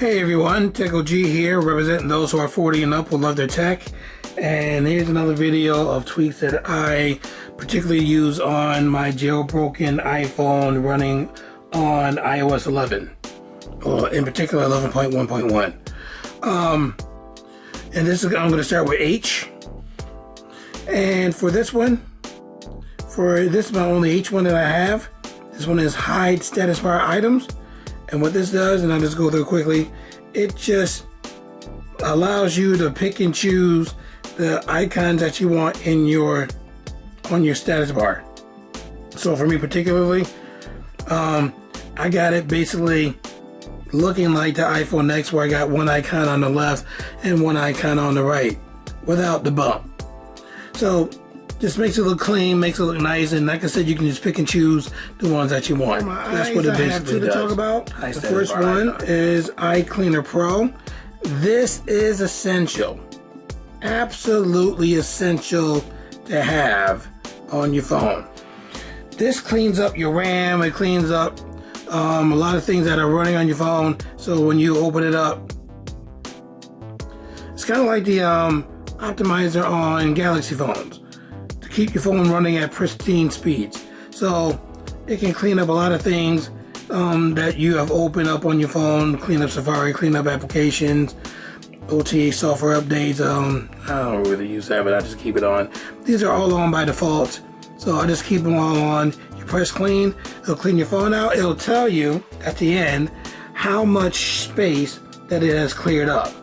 Hey everyone, Technical G here, representing those who are 40 and up who love their tech. And here's another video of tweaks that I particularly use on my jailbroken iPhone running on iOS 11, or in particular 11.1.1. And this is, I'm going to start with H. And for this is my only H one that I have. This one is hide status bar items. And what this does, and I'll just go through quickly, it just allows you to pick and choose the icons that you want on your status bar. So for me particularly, I got it basically looking like the iPhone X, where I got one icon on the left and one icon on the right without the bump. So just makes it look clean, makes it look nice, and like I said, you can just pick and choose the ones that you want. That's what it basically does. To talk about. The first one is iCleaner Pro. This is essential, absolutely essential to have on your phone. This cleans up your RAM. It cleans up a lot of things that are running on your phone. So when you open it up, it's kind of like the optimizer on Galaxy phones. Keep your phone running at pristine speeds. So it can clean up a lot of things that you have opened up on your phone, clean up Safari, clean up applications, OTA software updates. I don't really use that, but I just keep it on. These are all on by default, so I just keep them all on. You press clean, it'll clean your phone out. It'll tell you at the end how much space that it has cleared up.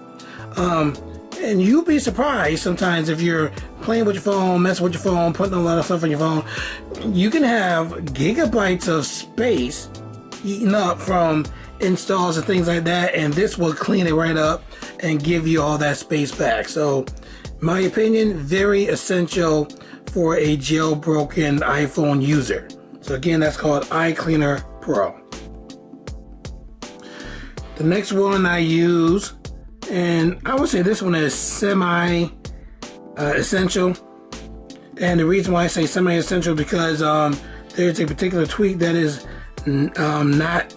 And you'll be surprised sometimes if you're playing with your phone, messing with your phone, putting a lot of stuff on your phone. You can have gigabytes of space eaten up from installs and things like that, and this will clean it right up and give you all that space back. So, in my opinion, very essential for a jailbroken iPhone user. So again, that's called iCleaner Pro. The next one I use, and I would say this one is semi-essential. And the reason why I say semi-essential because there's a particular tweak that is that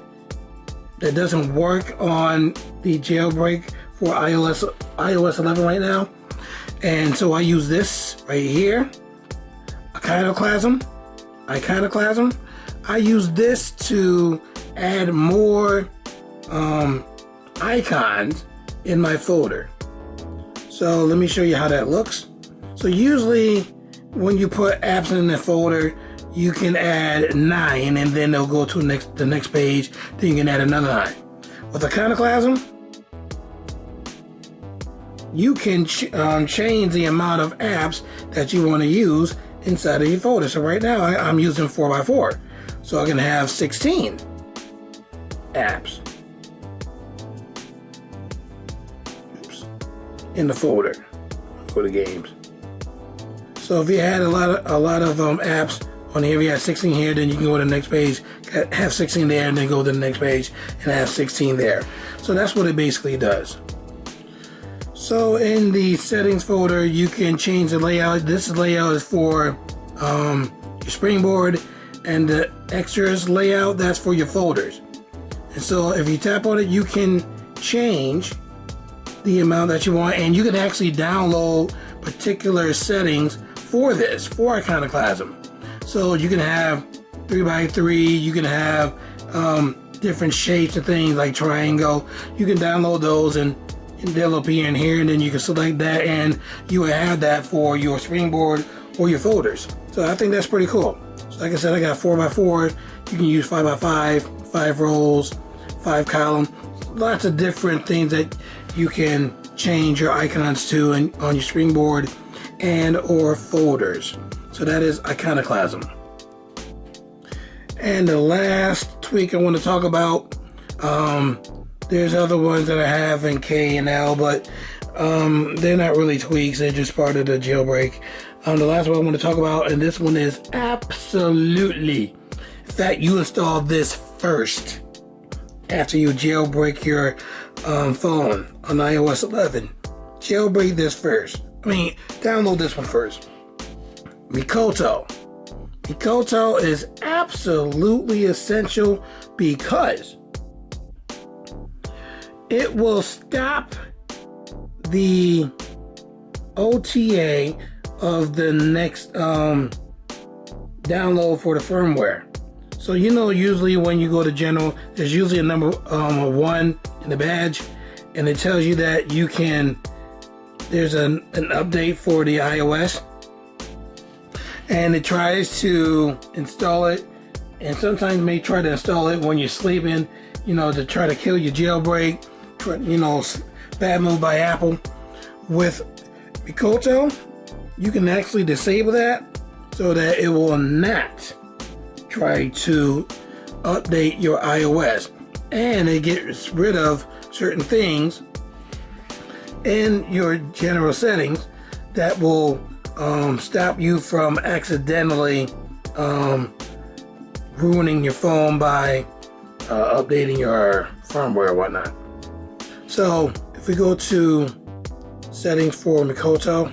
doesn't work on the jailbreak for iOS 11 right now. And so I use this right here, iconoclasm. I use this to add more icons in my folder. So let me show you how that looks. So usually when you put apps in the folder, you can add 9 and then they'll go to the next page, then you can add another 9. With iconoclasm, you can change the amount of apps that you want to use inside of your folder. So right now I'm using 4x4, so I can have 16 apps in the folder for the games. So if you had a lot of apps on here, if you had 16 here, then you can go to the next page, have 16 there, and then go to the next page and have 16 there. So that's what it basically does. So in the settings folder, you can change the layout. This layout is for your springboard, and the extras layout, that's for your folders. And so if you tap on it, you can change the amount that you want, and you can actually download particular settings for this, for iconoclasm. So you can have 3x3, you can have different shapes of things like triangle. You can download those and they'll appear in here, and then you can select that and you will have that for your springboard or your folders. So I think that's pretty cool. So like I said, I got 4x4, you can use 5x5, 5 rows, 5 columns, lots of different things that you can change your icons to on your springboard and or folders. So that is iconoclasm. And the last tweak I want to talk about, there's other ones that I have in K and L, but they're not really tweaks, they're just part of the jailbreak. The last one I want to talk about, and this one is absolutely, in fact, you install this first after you jailbreak your phone on iOS 11. Jailbreak this first. Download this one first. Mikoto. Mikoto is absolutely essential because it will stop the OTA of the next download for the firmware. So usually when you go to general, there's usually a number 1 in the badge, and it tells you that there's an update for the iOS, and it tries to install it, and sometimes may try to install it when you're sleeping, to try to kill your jailbreak. Bad move by Apple. With Mikoto, you can actually disable that so that it will not try to update your iOS, and it gets rid of certain things in your general settings that will stop you from accidentally ruining your phone by updating your firmware and whatnot. So if we go to settings for Mikoto,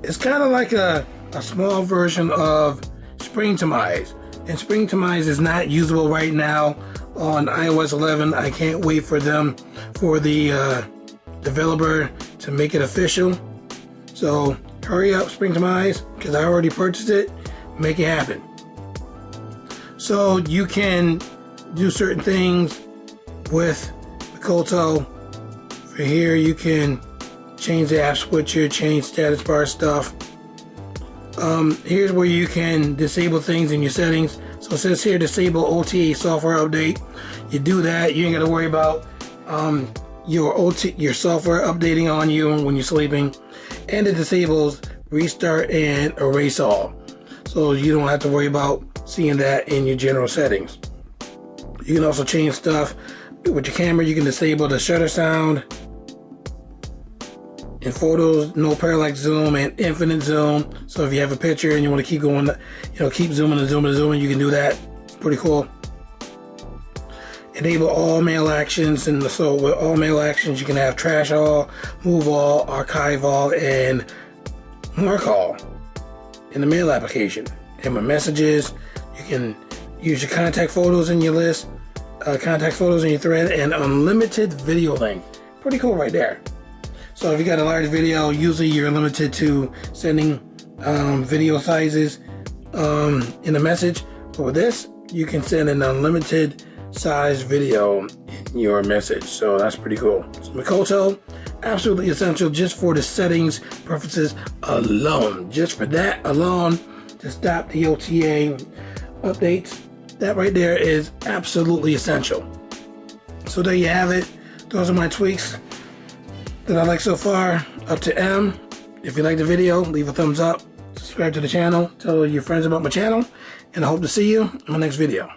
it's kind of like a small version of Springtomize, and Springtomize is not usable right now on iOS 11. I can't wait for the developer to make it official. So hurry up, Springtomize, because I already purchased it. Make it happen. So you can do certain things with Mikoto. For here, you can change the app switcher, change status bar stuff. Here's where you can disable things in your settings. So it says here, disable OTA software update. You do that, you ain't gotta worry about your software updating on you when you're sleeping. And it disables restart and erase all. So you don't have to worry about seeing that in your general settings. You can also change stuff with your camera. You can disable the shutter sound. In photos, no parallax zoom and infinite zoom. So if you have a picture and you want to keep going, keep zooming and zooming and zooming, you can do that. It's pretty cool. Enable all mail actions, and so with all mail actions, you can have trash all, move all, archive all, and mark all in the mail application. And with messages, you can use your contact photos in your list, contact photos in your thread, and unlimited video link. Pretty cool right there. So if you got a large video, usually you're limited to sending video sizes in a message. But with this, you can send an unlimited size video in your message. So that's pretty cool. So Mikoto, absolutely essential just for the settings preferences alone. Just for that alone, to stop the OTA updates. That right there is absolutely essential. So there you have it. Those are my tweaks that I like so far, up to M. If you like the video, leave a thumbs up, subscribe to the channel, tell your friends about my channel, and I hope to see you in my next video.